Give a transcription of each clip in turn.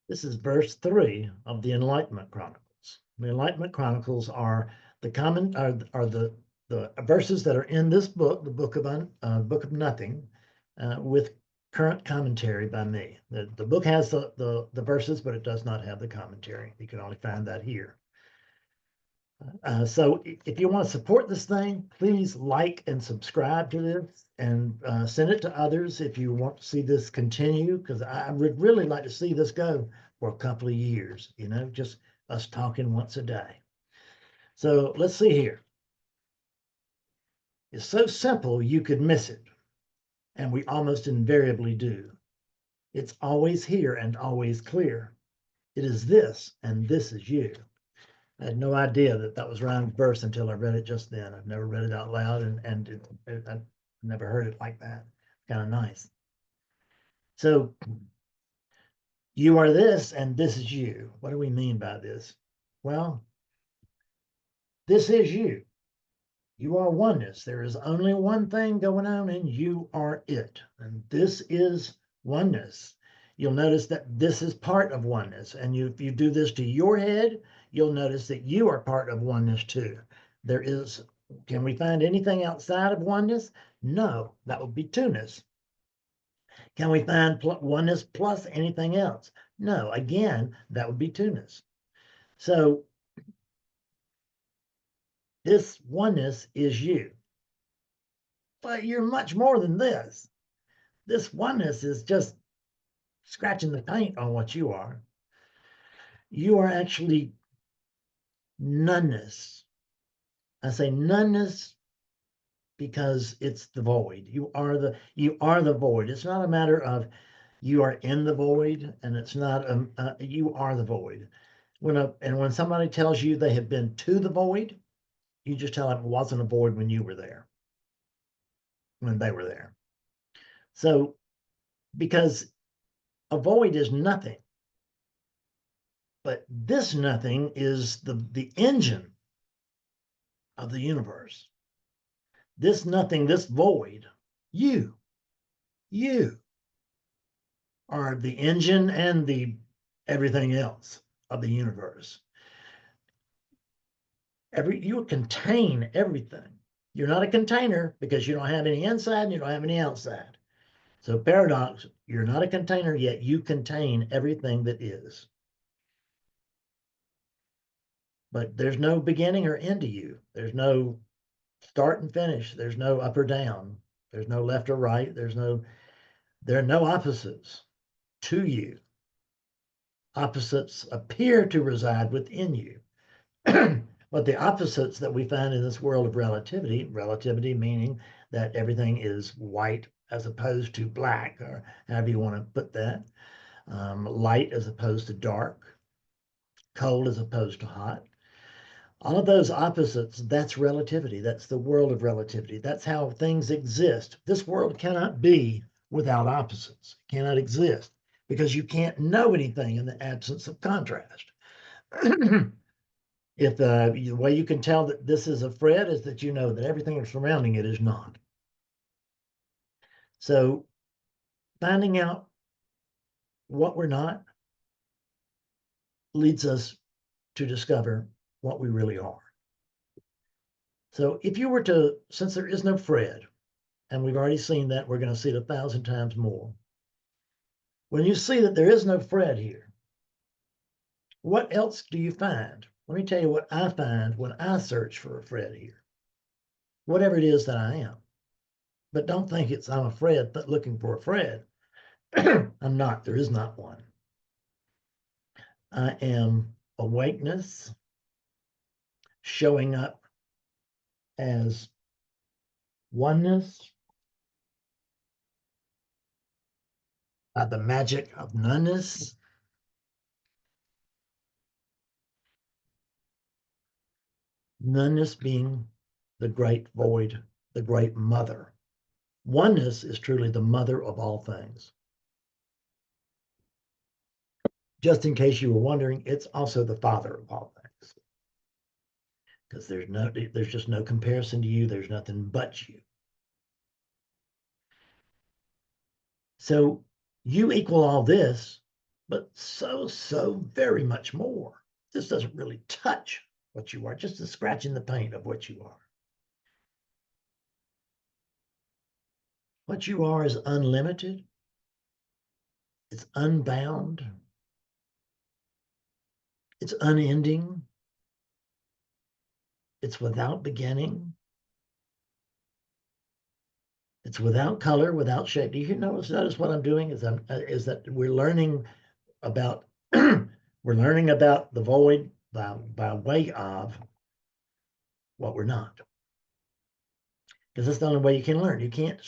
This is verse 3 of the Enlightenment Chronicles. The Enlightenment Chronicles are the the verses that are in this book, the Book of Nothing, with current commentary by me. The book has the verses, but it does not have the commentary. You can only find that here. So if you want to support this thing, please like and subscribe to this and send it to others if you want to see this continue, because I would really like to see this go for a couple of years, just us talking once a day. So let's see here. It's so simple you could miss it, and we almost invariably do. It's always here and always clear. It is this, and this is you. I had no idea that that was rhymed verse until I read it just then. I've never read it out loud, and I've never heard it like that. Kind of nice. So you are this, and this is you. What do we mean by this? Well, this is you. You are oneness. There is only one thing going on, and you are it. And this is oneness. You'll notice that this is part of oneness. And if you do this to your head, you'll notice that you are part of oneness too. Can we find anything outside of oneness? No, that would be two-ness. Can we find oneness plus anything else? No, again, that would be two-ness. So this oneness is you. But you're much more than this. This oneness is just scratching the paint on what you are. You are actually noneness. I say noneness because it's the void. You are the void. It's not a matter of you are in the void, and it's not you are the void. When somebody tells you they have been to the void, you just tell them it wasn't a void when you were there, when they were there. So, because a void is nothing, but this nothing is the engine of the universe. This nothing, this void, you are the engine and the everything else of the universe. You contain everything. You're not a container because you don't have any inside and you don't have any outside. So paradox, you're not a container, yet you contain everything that is. But there's no beginning or end to you. There's no start and finish. There's no up or down. There's no left or right. There are no opposites to you. Opposites appear to reside within you. But the opposites that we find in this world of relativity meaning that everything is white as opposed to black, or however you want to put that, light as opposed to dark, cold as opposed to hot. All of those opposites, that's relativity. That's the world of relativity. That's how things exist. This world cannot be without opposites, it cannot exist, because you can't know anything in the absence of contrast. If the way you can tell that this is a Fred is that you know that everything surrounding it is not. So finding out what we're not leads us to discover what we really are. So if you were to, since there is no Fred, and we've already seen that, we're going to see it 1,000 times more. When you see that there is no Fred here, what else do you find? Let me tell you what I find when I search for a Fred here. Whatever it is that I am. But don't think I'm a Fred looking for a Fred. I'm not. There is not one. I am awakeness showing up as oneness by the magic of noneness. Noneness being the great void, the great mother. Oneness is truly the mother of all things. Just in case you were wondering, it's also the father of all things. Because there's just no comparison to you. There's nothing but you. So you equal all this, but so very much more. This doesn't really touch what you are, just a scratch in the paint of what you are. What you are is unlimited, it's unbound, it's unending, it's without beginning, it's without color, without shape. Do you notice what I'm doing is that we're learning about we're learning about the void by way of what we're not. Because that's the only way you can learn. You can't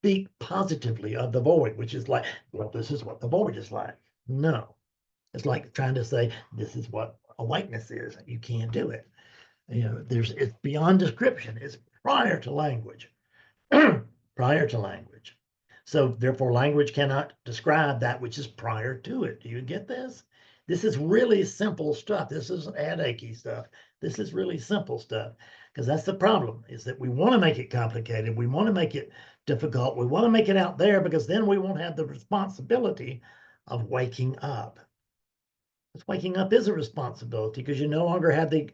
speak positively of the void, which is like, well, this is what the void is like. No, it's like trying to say this is what awakeness is. You can't do it. It's beyond description. It's prior to language. Prior to language. So therefore, language cannot describe that which is prior to it. Do you get this? This is really simple stuff. This isn't headachy stuff. This is really simple stuff. Because that's the problem, is that we want to make it complicated. We want to make it difficult. We want to make it out there because then we won't have the responsibility of waking up. Because waking up is a responsibility because you no longer have the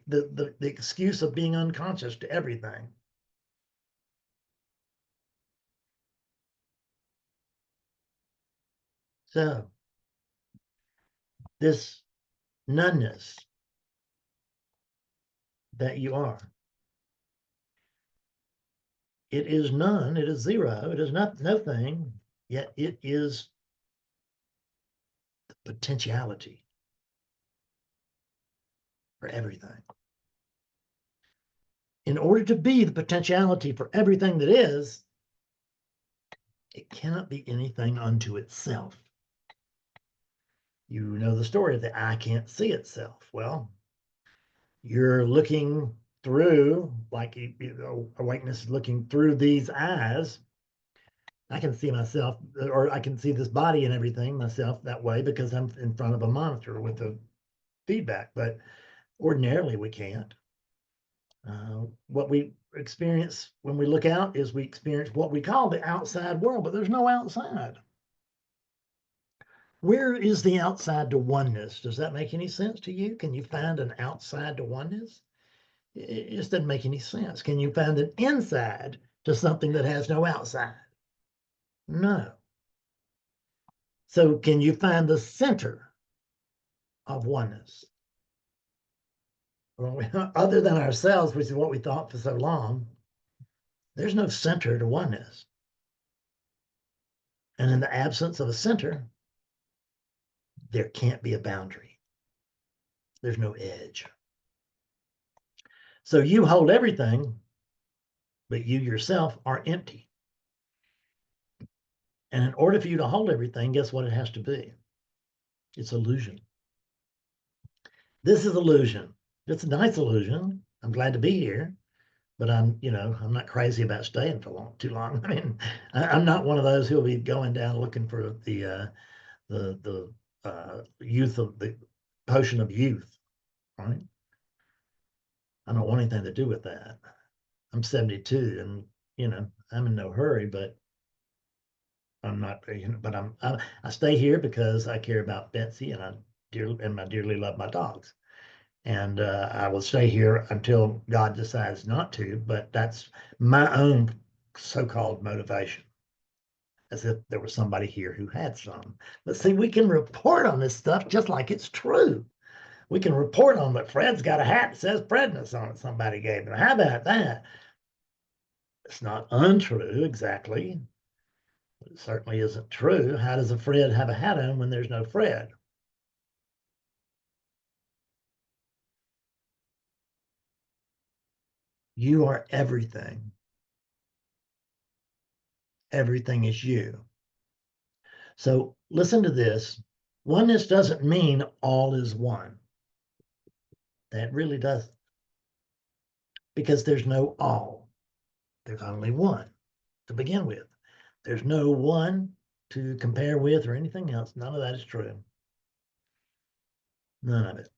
excuse of being unconscious to everything. So this noneness that you are, it is none, it is zero, it is not nothing, yet it is the potentiality for everything. In order to be the potentiality for everything that is, it cannot be anything unto itself. You know the story of the eye can't see itself. Well, you're looking through, like awakeness is looking through these eyes. I can see myself, or I can see this body and everything myself that way because I'm in front of a monitor with the feedback, but ordinarily we can't. What we experience when we look out is we experience what we call the outside world, but there's no outside. Where is the outside to oneness? Does that make any sense to you? Can you find an outside to oneness? It just doesn't make any sense. Can you find an inside to something that has no outside? No. So can you find the center of oneness? Well, other than ourselves, which is what we thought for so long, there's no center to oneness. And in the absence of a center, there can't be a boundary. There's no edge. So you hold everything, but you yourself are empty. And in order for you to hold everything, guess what it has to be? It's illusion. This is illusion. It's a nice illusion. I'm glad to be here, but I'm not crazy about staying for too long. I mean, I'm not one of those who'll be going down looking for the youth of the potion of youth, right? I don't want anything to do with that. I'm 72, and I'm in no hurry, but I'm not. But I stay here because I care about Betsy, and I dearly love my dogs, and I will stay here until God decides not to. But that's my own so-called motivation, as if there was somebody here who had some. But see, we can report on this stuff just like it's true. We can report on that Fred's got a hat that says Fredness on it, somebody gave him. How about that? It's not untrue exactly. It certainly isn't true. How does a Fred have a hat on when there's no Fred? You are everything. Everything is you. So listen to this. Oneness doesn't mean all is one. That really doesn't. Because there's no all. There's only one to begin with. There's no one to compare with or anything else. None of that is true. None of it.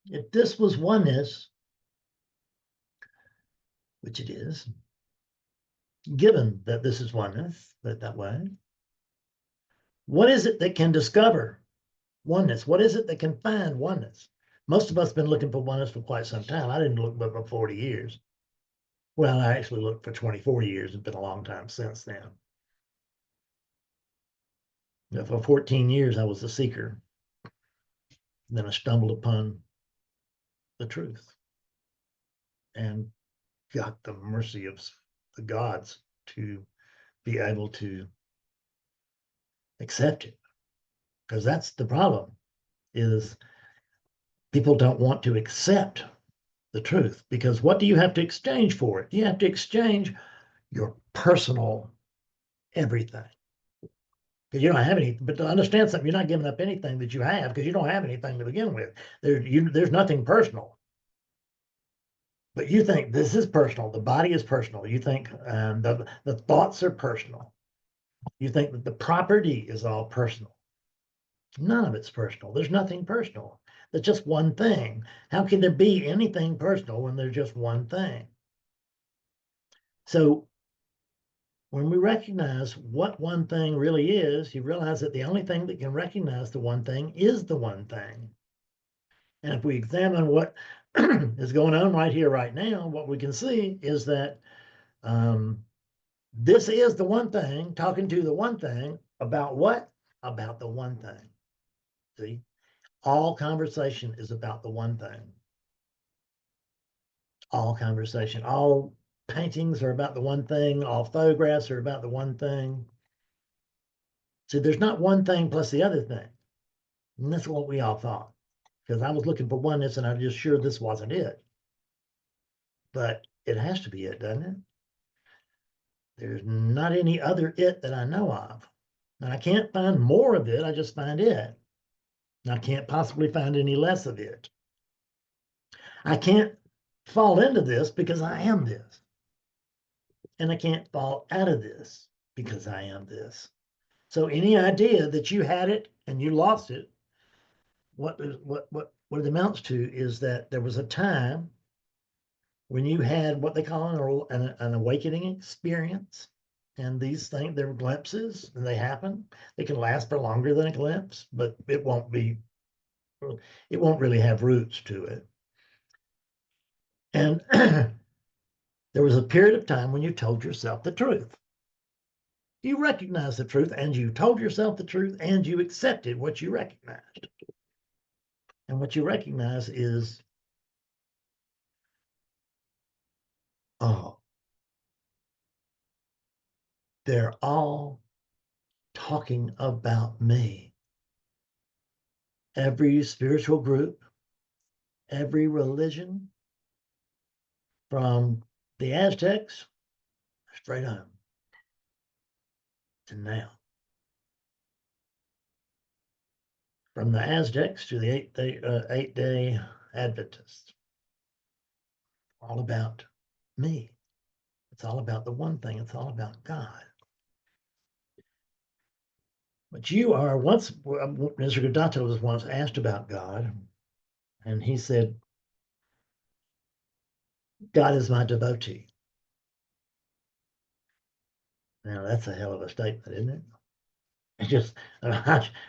If this was oneness, which it is, given that this is oneness, put it that way. What is it that can discover oneness? What is it that can find oneness? Most of us have been looking for oneness for quite some time. I didn't look but for 40 years. Well, I actually looked for 24 years. It's been a long time since then. For 14 years, I was a seeker. Then I stumbled upon the truth and got the mercy of the gods to be able to accept it. Because that's the problem, is people don't want to accept the truth. Because what do you have to exchange for it? You have to exchange your personal everything. Because you don't have anything. But to understand something, you're not giving up anything that you have, because you don't have anything to begin with. There's nothing personal. But you think this is personal. The body is personal. You think the thoughts are personal. You think that the property is all personal. None of it's personal. There's nothing personal. There's just one thing. How can there be anything personal when there's just one thing? So when we recognize what one thing really is, you realize that the only thing that can recognize the one thing is the one thing. And if we examine what is going on right here, right now, what we can see is that this is the one thing talking to the one thing about what? About the one thing. See, all conversation is about the one thing. All conversation, all paintings are about the one thing. All photographs are about the one thing. So there's not one thing plus the other thing. And that's what we all thought. Because I was looking for oneness and I'm just sure this wasn't it. But it has to be it, doesn't it? There's not any other it that I know of. And I can't find more of it, I just find it. And I can't possibly find any less of it. I can't fall into this because I am this. And I can't fall out of this because I am this. So any idea that you had it and you lost it, what it amounts to is that there was a time when you had what they call an awakening experience. And these things, they're glimpses and they happen. They can last for longer than a glimpse, but it won't really have roots to it. And there was a period of time when you told yourself the truth. You recognized the truth and you told yourself the truth and you accepted what you recognized. And what you recognize is, oh, they're all talking about me. Every spiritual group, every religion, from the Aztecs straight on to now. From the Aztecs to the eight-day Adventists. All about me. It's all about the one thing. It's all about God. But you are once, Nisargadatta was once asked about God, and he said, God is my devotee. Now, that's a hell of a statement, isn't it? It just,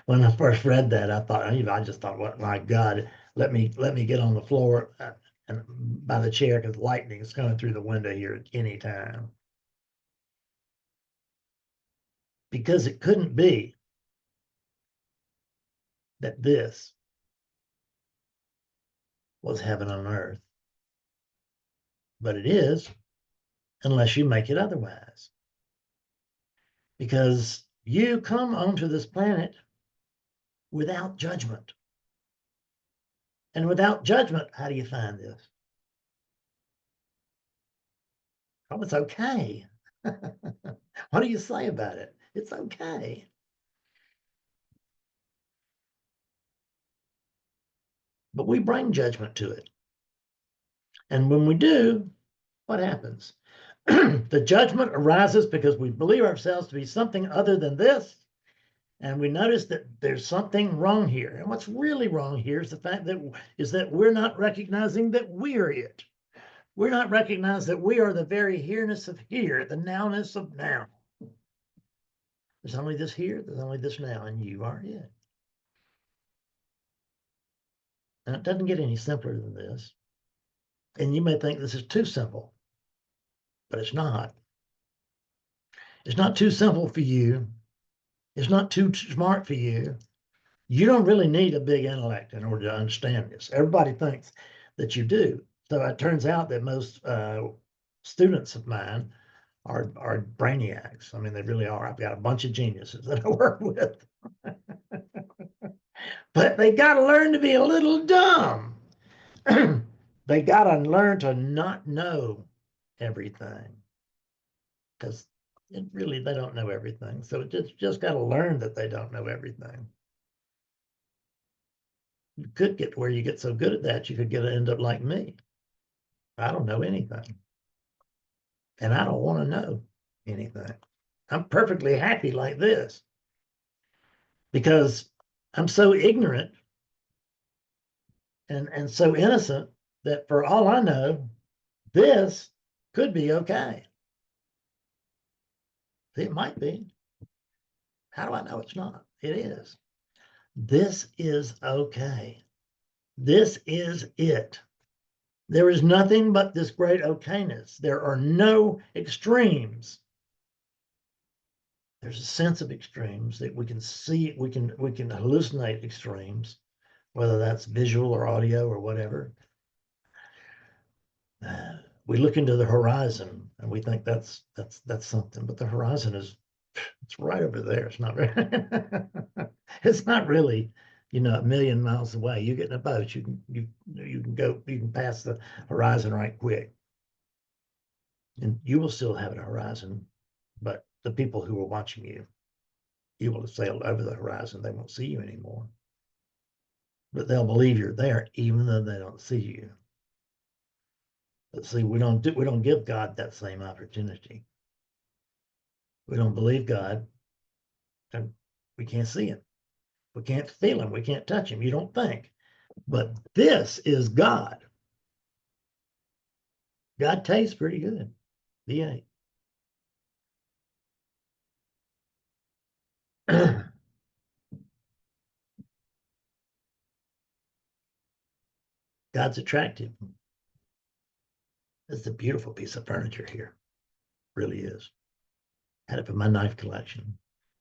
when I first read that, I just thought, what, my God, let me get on the floor and by the chair, because lightning is coming through the window here at any time. Because it couldn't be that this was heaven on earth. But it is, unless you make it otherwise. Because you come onto this planet without judgment. And without judgment, how do you find this? Oh, it's okay. What do you say about it? It's okay. But we bring judgment to it. And when we do, what happens? The judgment arises because we believe ourselves to be something other than this. And we notice that there's something wrong here. And what's really wrong here is the fact that we're not recognizing that we're it. We're not recognized that we are the very here-ness of here, the now-ness of now. There's only this here, there's only this now, and you are it. And it doesn't get any simpler than this. And you may think this is too simple, but it's not. It's not too simple for you. It's not too smart for you. You don't really need a big intellect in order to understand this. Everybody thinks that you do. So it turns out that most students of mine are brainiacs. I mean, they really are. I've got a bunch of geniuses that I work with. But they got to learn to be a little dumb. They got to learn to not know everything. Because really, they don't know everything. So it just got to learn that they don't know everything. You could get where you get so good at that, you could end up like me. I don't know anything. And I don't want to know anything. I'm perfectly happy like this because I'm so ignorant and so innocent that for all I know, this could be okay. It might be. How do I know it's not? It is. This is okay. This is it. There is nothing but this great okayness. There are no extremes. There's a sense of extremes that we can see. We can hallucinate extremes, whether that's visual or audio or whatever. We look into the horizon and we think that's something, but the horizon it's right over there. It's not very, it's not really, a million miles away. You get in a boat, you can pass the horizon right quick, and you will still have a horizon, but the people who are watching you will have sailed over the horizon. They won't see you anymore, but they'll believe you're there even though they don't see you. But see, we don't give God that same opportunity. We don't believe God, and we can't see him. We can't feel him. We can't touch him. You don't think. But this is God. God tastes pretty good. V8. God's attractive. It's a beautiful piece of furniture here. Really is. Had it for my knife collection.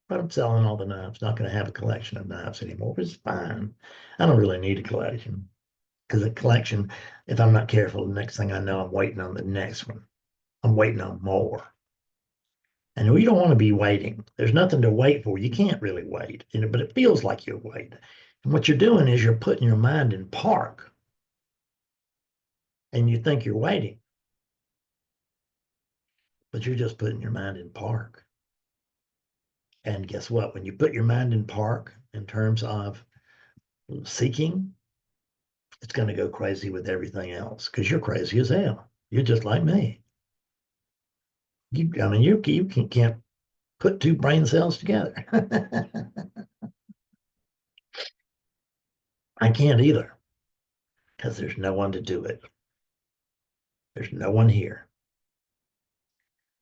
But I'm selling all the knives. Not going to have a collection of knives anymore. It's fine. I don't really need a collection. Because a collection, if I'm not careful, the next thing I know, I'm waiting on the next one. I'm waiting on more. And we don't want to be waiting. There's nothing to wait for. You can't really wait, but it feels like you're waiting. And what you're doing is you're putting your mind in park and you think you're waiting, but you're just putting your mind in park. And guess what? When you put your mind in park in terms of seeking, it's going to go crazy with everything else because you're crazy as hell. You're just like me. You can't put two brain cells together. I can't either because there's no one to do it. There's no one here.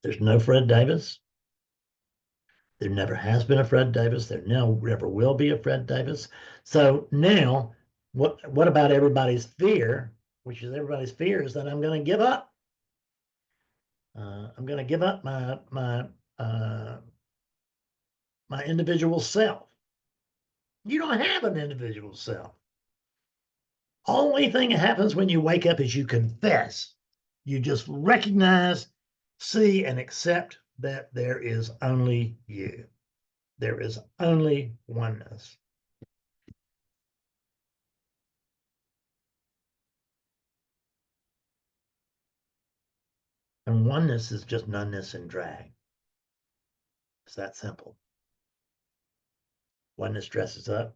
There's no Fred Davis. There never has been a Fred Davis. There never will be a Fred Davis. So now, what about everybody's fear? Which is everybody's fear is that I'm going to give up. I'm going to give up my individual self. You don't have an individual self. Only thing that happens when you wake up is you confess. You just recognize, see, and accept that there is only you. There is only oneness. And oneness is just noneness and drag. It's that simple. Oneness dresses up,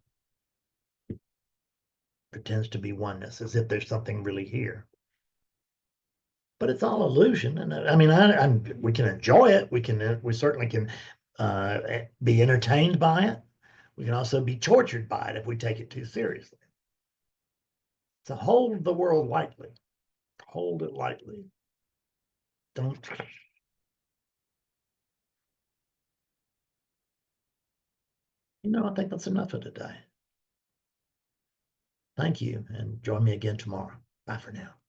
pretends to be oneness as if there's something really here. But it's all illusion. And I mean, we can enjoy it. We certainly can be entertained by it. We can also be tortured by it if we take it too seriously. So hold the world lightly. Hold it lightly. Don't. I think that's enough for today. Thank you, and join me again tomorrow. Bye for now.